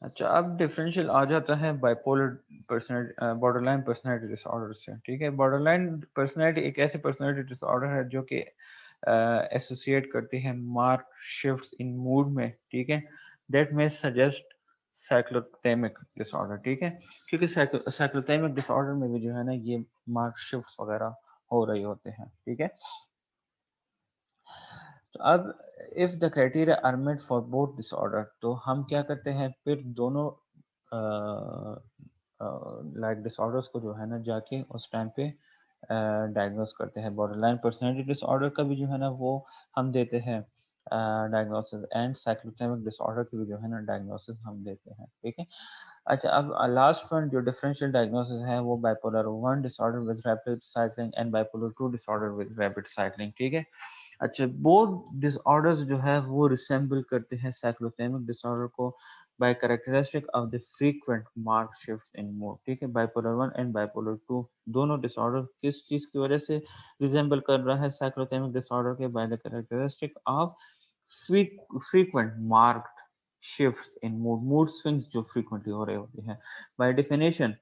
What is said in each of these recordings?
अच्छा, अब डिफरेंशियल आ जाता है bipolar personality borderline personality disorder से। ठीक है, बॉर्डरलाइन पर्सनैलिटी एक ऐसी पर्सनैलिटी डिसऑर्डर है जो कि एसोसिएट करती है मार्क शिफ्ट्स इन मूड में। ठीक है, दैट में सजेस्ट साइक्लोथेमिक डिसऑर्डर। ठीक है, क्योंकि साइक्लोथेमिक डिसऑर्डर में भी जो है ना ये मार्क शिफ्ट्स वगैरह हो रही होते हैं। ठीक है, तो अब if the criteria are met for both disorder, तो हम क्या करते हैं फिर दोनों लाइक डिसऑर्डर्स को जो है ना जाके उस टाइम पे डायग्नोस करते हैं। बॉर्डरलाइन पर्सनैलिटी डिसऑर्डर का भी जो है ना वो हम देते हैं डायग्नोसिस, एंड साइक्लोथेमिक डिसऑर्डर की भी जो है ना डायग्नोसिस हम देते हैं। ठीक है, अच्छा, अब लास्ट वन जो डिफरेंशियल डायग्नोसिस है वो bipolar 1 disorder with rapid cycling and bipolar 2 disorder with rapid cycling. ठीक है, अच्छा, बोथ डिसऑर्डर्स जो है वो रिसेंबल करते हैं साइक्लोथेमिक डिसऑर्डर को by characteristic of the frequent mark shifts in mood. ठीक है, बाइपोलर 1 एंड बाइपोलर 2 दोनों डिसऑर्डर किस चीज की वजह से रिसेंबल कर रहा है साइक्लोथेमिक डिसऑर्डर के? By the characteristic of frequent marked shifts in mood swings जो frequently हो रहे होते हैं। By definition,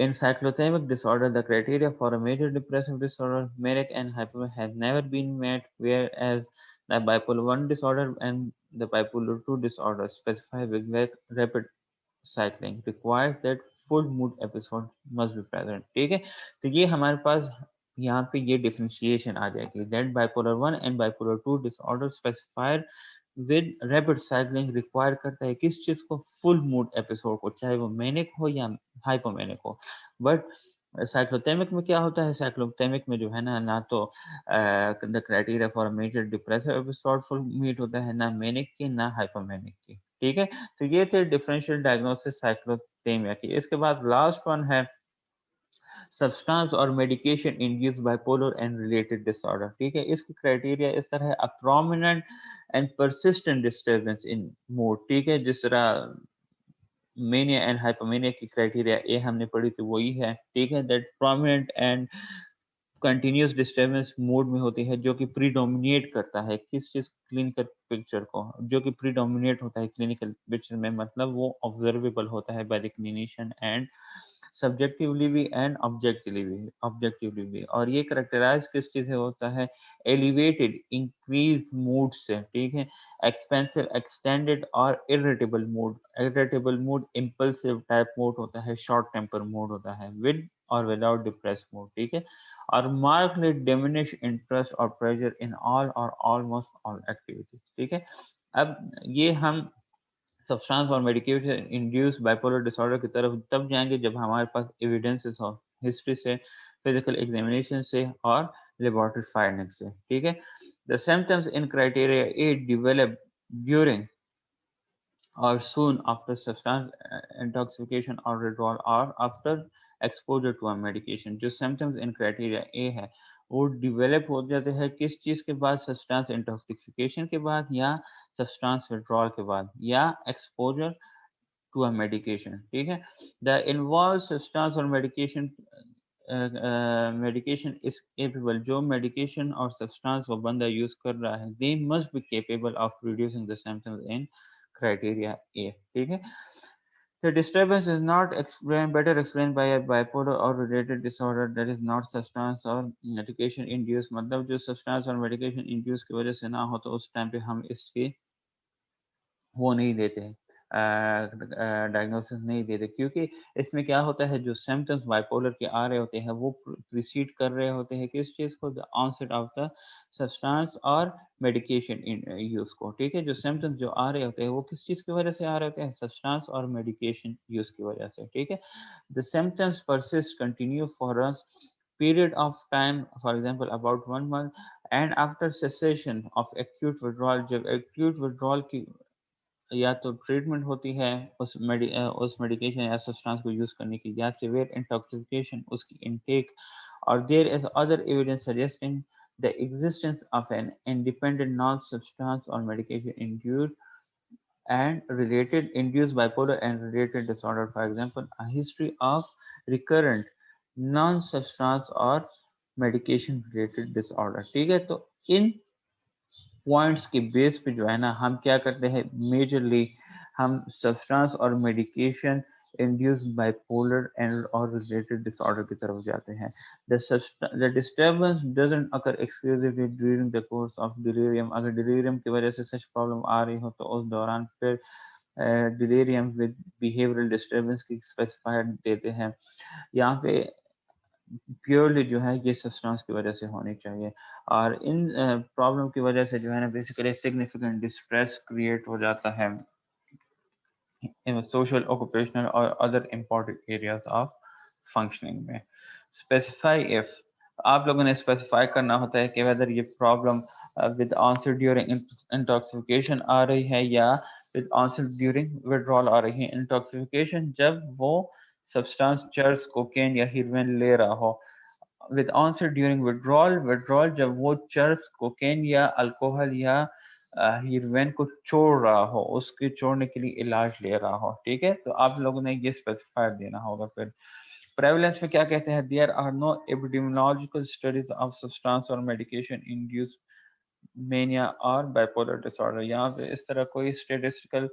in cyclothymic disorder, the criteria for a major depressive disorder, manic and hypomanic, has never been met, whereas the bipolar 1 disorder and the bipolar 2 disorder specify with rapid cycling requires that full mood episode must be present। ठीक है, तो ये हमारे पास यहाँ पे ये differentiation आ जाएगी, that bipolar 1 and bipolar 2 disorder specified with rapid cycling require करता है किस चीज को? फुल मूड एपिसोड को, चाहे वो मैनिक हो या हाइपोमैनिक हो। बट साइक्लोथेमिक में क्या होता है? साइक्लोथेमिक में जो है ना, ना तो the criteria for major depressive episode full meet होता है, ना मैनिक की ना हाइपोमैनिक की। ठीक है, तो ये थे डिफरेंशियल डायग्नोसिस साइक्लोथेमिया की। इसके बाद लास्ट वन है सब्सटेंस और medication induced bipolar and related disorder. ठीक है, इसकी क्राइटेरिया इस तरह है, a prominent and persistent disturbance in mood. ठीक है, जिस तरह मेनिया एंड हाइपोमेनिया की क्राइटेरिया ए हमने पढ़ी थी वही है। ठीक है, that prominent and continuous disturbance mood में होती है, जो कि प्रीडोमिनेट करता है किस चीज? क्लिनिकल पिक्चर को, जो कि प्रीडोमिनेट होता है क्लिनिकल पिक्चर में, मतलब वो ऑब्जर्वेबल होता है by the clinician and subjectively भी एंड ऑब्जेक्टिवली भी। और ये करेक्टराइज किस चीज से होता है? एलिवेटेड इंक्रीज मूड से। ठीक है, एक्सपेंसिव एक्सटेंडेड और irritable mood impulsive type mood होता है, शॉर्ट टेम्पर मूड होता है, विद और विदाउट डिप्रेस मूड। ठीक है, और मार्कली डिमिनिश इंटरेस्ट और प्रेशर इन ऑल और ऑलमोस्ट ऑल एक्टिविटीज। ठीक है, अब ये हम सब्सटेंस और मेडिकेशन इंड्यूस्ड बाइपोलर डिसऑर्डर की तरफ तब जाएंगे जब हमारे पास एविडेंसेस हो, हिस्ट्री से, फिजिकल एग्जामिनेशन से और लेबोरेटरी फाइंडिंग से। ठीक है, the symptoms in criteria A develop during or soon after substance intoxication or withdrawal or after exposure to a medication। जो symptoms in criteria A है वो develop हो जाते हैं किस चीज के बाद? substance intoxication के बाद, या substance withdrawal के बाद, या exposure to a medication। ठीक है, the involved substance और medication मेडिकेशन इज केपेबल, जो मेडिकेशन और सब्सटेंस वो बंदा यूज कर रहा है, they must be capable of reducing the symptoms in criteria A। ठीक है, the disturbance is not better explained by a bipolar or related disorder that is not substance or medication induced। मतलब जो substance और medication induced की वजह से ना हो तो उस टाइम पे हम इसकी वो नहीं देते हैं, डायग्नोसिस नहीं देते, क्योंकि इसमें क्या होता है, जो सिम्टम्स बाइपोलर के आ रहे होते हैं वो प्रीसीड कर रहे होते हैं किस चीज़ को? The onset of the substance और मेडिकेशन यूज को। ठीक है, जो सिम्टम्स जो आ रहे होते हैं वो किस चीज़ की वजह से आ रहे होते हैं? सब्सटेंस और मेडिकेशन यूज की वजह से। ठीक है, the symptoms persist continue for us period of time, for example about 1 month, and after cessation of acute withdrawal, जब acute withdrawal की या तो ट्रीटमेंट होती है उस मेडिकेशन या सब्सटेंस को यूज करने की, या सिवियर इंटॉक्सिकेशन उसकी इनटेक, और there is other evidence suggesting the existence of an independent non substance और medication induced and related induced bipolar and related disorder, for example a history of recurrent non-substance or medication related disorder। ठीक है, तो इन points के base पे जो है ना हम क्या करते हैं, मेजरली हम सब्सटेंस और मेडिकेशन इंड्यूस बाइपोलर एंड और रिलेटेड डिसऑर्डर की तरफ जाते हैं। The disturbance doesn't occur exclusively during the course of delirium। अगर डिलीरियम की वजह से सच प्रॉब्लम आ रही हो तो उस दौरान फिर डिलीरियम विद बिहेवियरल डिस्टर्बेंस की स्पेसिफायर देते हैं। यहाँ पे प्योरली जो है ये सब्सटेंस की वजह से होनी चाहिए, और इन प्रॉब्लम की वजह से जो है ना बेसिकली सिग्निफिकेंट डिस्ट्रेस क्रिएट हो जाता है इन सोशल, ऑक्यूपेशनल और other important areas of functioning में। स्पेसिफाई इफ, आप लोगों ने स्पेसिफाई करना होता है कि वेदर ये प्रॉब्लम विद आंसर ड्यूरिंग इंटॉक्सिफिकेशन आ रही है या विद आंसर ड्यूरिंग विड्रॉल आ रही है। इंटॉक्सिफिकेशन जब वो सब्सटेंस चर्स, कोकेन या हीरोइन ले रहा हो। With answer during withdrawal, withdrawal जब वो चर्स, कोकेन या अल्कोहल या हीरोइन को छोड़ रहा हो, उसके छोड़ने के लिए इलाज ले रहा हो। ठीक है, तो आप लोगों ने ये स्पेसिफाई देना होगा। फिर प्रेवलेंस में क्या कहते हैं, there are no epidemiological studies of substance और मेडिकेशन इंड्यूस मेनिया और बाइपोलर डिसऑर्डर। यहाँ पे इस तरह कोई स्टेटिस्टिकल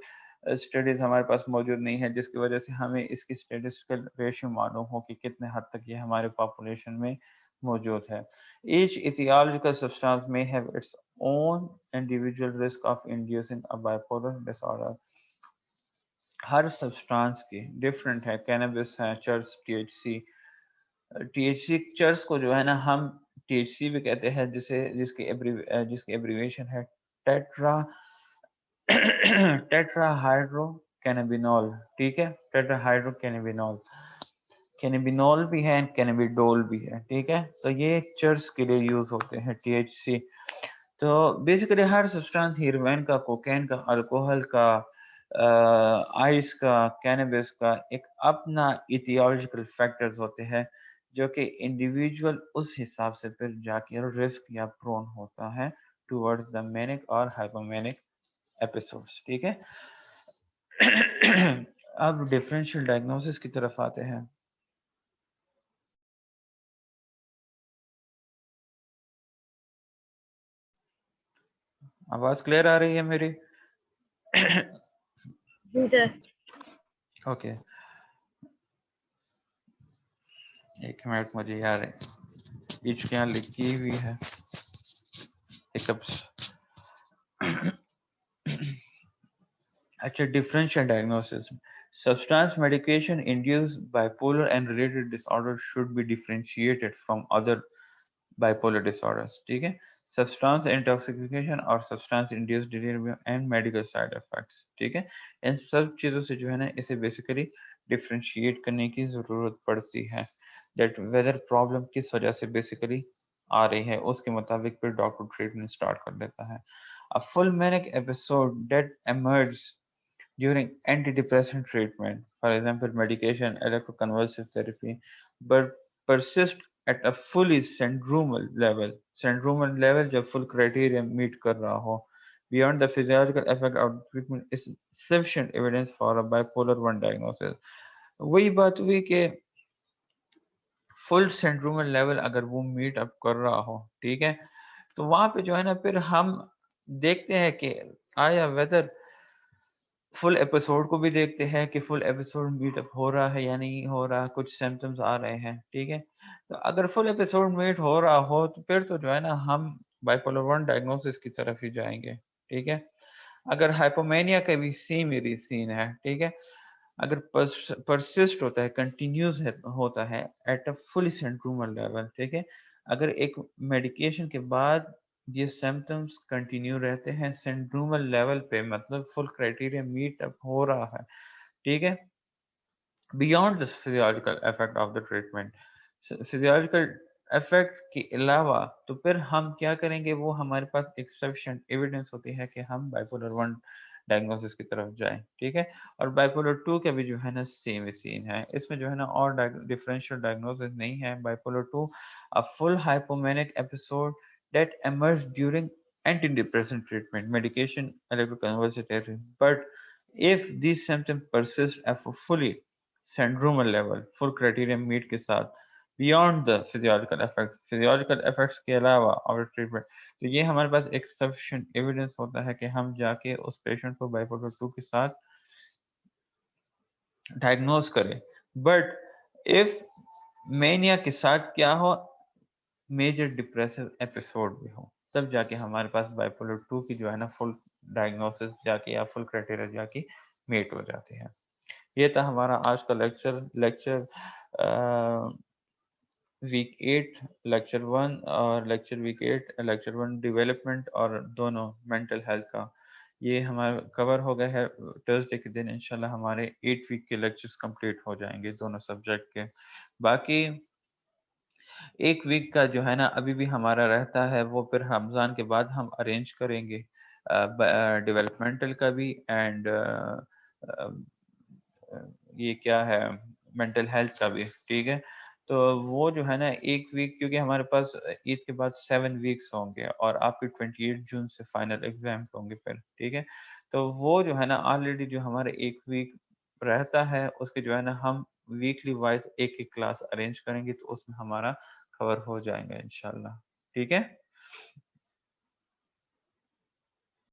स्टडीज हमारे पास मौजूद नहीं है जिसकी वजह से हमें इसकी स्टेटिस्टिकल रेशियो मालूम हो कि कितने हद तक ये हमारे पॉपुलेशन में मौजूद है। ईच इथियोलॉजिकल सब्सटेंस में have its own individual risk of inducing a bipolar disorder. Her substance की डिफरेंट है। कैनबिस है, चर्च, टीएचसी। टीएचसी चर्च को जो है ना हम टीएचसी भी कहते हैं, जिसकी एब्रीवेशन है टेट्रा टेट्राहाइड्रो कैनाबिनॉल। ठीक है, टेट्राहाइड्रो कैनाबिनॉल, कैनाबिनॉल भी है, कैनाबिडोल भी है। ठीक है, तो ये चर्च के लिए यूज होते हैं टीएचसी। तो बेसिकली हर सब्सटेंस, हीरोइन का, कोकेन का, अल्कोहल का, आइस का, कैनबिस का, एक अपना इथियोलॉजिकल फैक्टर्स होते हैं जो कि इंडिविजुअल उस हिसाब से फिर जाके रिस्क या प्रोन होता है टुवर्ड्स द मैनिक और हाइपोमैनिक एपिसोड्स। ठीक है, अब डिफरेंशियल डायग्नोसिस की तरफ आते हैं। आवाज क्लियर आ रही है मेरी? जी सर। ओके, एक मिनट, मुझे यार बीच क्या लिखी हुई है हिकअप्स। अच्छा, differential diagnosis. Substance medication induced bipolar and related disorders should be differentiated from other bipolar disorders. ठीक है, सब्सटेंस इंटॉक्सिकेशन और substance induced delirium and medical side effects. ठीक है, इन सब चीज़ों से जो है ना इसे बेसिकली डिफ्रेंशिएट करने की ज़रूरत पड़ती है। दैट वेदर प्रॉब्लम किस वजह से बेसिकली आ रही है, उसके मुताबिक फिर डॉक्टर ट्रीटमेंट स्टार्ट कर देता है। A full manic episode that emerges during antidepressant treatment, for example, medication, electroconvulsive therapy, but persist at a fully syndromal level. Syndromal level जब full criteria meet कर रहा हो, beyond the physiological effect of treatment is sufficient evidence for a bipolar 1 diagnosis. वही बात हुई कि full सेंड्रोमल level अगर वो मीट अप कर रहा हो, ठीक है, तो वहां पे जो है ना फिर हम देखते हैं कि आया वेदर फुल एपिसोड को भी देखते हैं कि फुल एपिसोड मीट अप हो रहा है या नहीं हो रहा, कुछ सिम्टम्स आ रहे हैं। ठीक है, तो अगर फुल एपिसोड मीट हो रहा हो तो फिर तो जो है ना हम बाइपोलर 1 डायग्नोसिस की तरफ ही जाएंगे। ठीक है, अगर हाइपोमेनिया का भी सेम ही सीन है। ठीक है, अगर परसिस्ट होता है, कंटिन्यूस होता है एट अ फुल सेंट्रूमल लेवल। ठीक है, अगर एक मेडिकेशन के बाद ये सिम्टम्स कंटिन्यू रहते हैं सेंट्रूमल लेवल पे, मतलब फुल क्राइटेरिया मीट अप हो रहा है। ठीक है, beyond the physiological effect of the treatment, physiological effect के अलावा तो फिर हम क्या करेंगे, वो हमारे पास एक सफिशिएंट एविडेंस होती है कि हम बाइपोलर 1 डायग्नोसिस की तरफ जाएं। ठीक है, और बाइपोलर 2 का भी जो है ना सेम सीन है, इसमें जो है ना और डिफरेंशियल डायग्नोसिस नहीं है। Bipolar 2 a full hypomanic episode that emerge during antidepressant treatment, medication, electroconvulsive therapy. But if these symptoms persist at a fully syndromal level, full criteria meet के साथ, beyond the physiological effects, physiological effects के अलावा और treatment, तो ये हमारे पास एक sufficient evidence होता है कि हम जाके उस पेशेंट को बाइपोलर 2 के साथ डायग्नोज करे। बट इफ मेनिया के साथ क्या हो, मेजर डिप्रेसिव एपिसोड भी हो, तब जाके हमारे पास बाइपोलर 2 की जो है ना फुल डायग्नोसिस जाके या फुल क्राइटेरिया जाके मीट हो जाती है। ये था हमारा आज का लेक्चर वीक 8 लेक्चर 1 और लेक्चर 1 डेवलपमेंट और दोनों मेंटल हेल्थ का ये हमारा कवर हो गया है। थर्सडे के दिन इंशाल्लाह हमारे 8 वीक के लेक्चर्स कंप्लीट हो जाएंगे दोनों सब्जेक्ट के। बाकी 1 वीक का जो है ना अभी भी हमारा रहता है, वो फिर रमज़ान के बाद हम अरेंज करेंगे डेवलपमेंटल का भी एंड ये क्या है मेंटल हेल्थ का भी, ठीक है। तो वो जो है ना 1 वीक, क्योंकि हमारे पास ईद के बाद 7 वीक्स होंगे और आपके 28 जून से फाइनल एग्जाम्स होंगे फिर, ठीक है। तो वो जो है ना ऑलरेडी जो हमारे 1 वीक रहता है उसके जो है ना हम वीकली वाइज एक एक क्लास अरेंज करेंगे, तो उसमें हमारा कवर हो जाएगा इंशाल्लाह, ठीक है।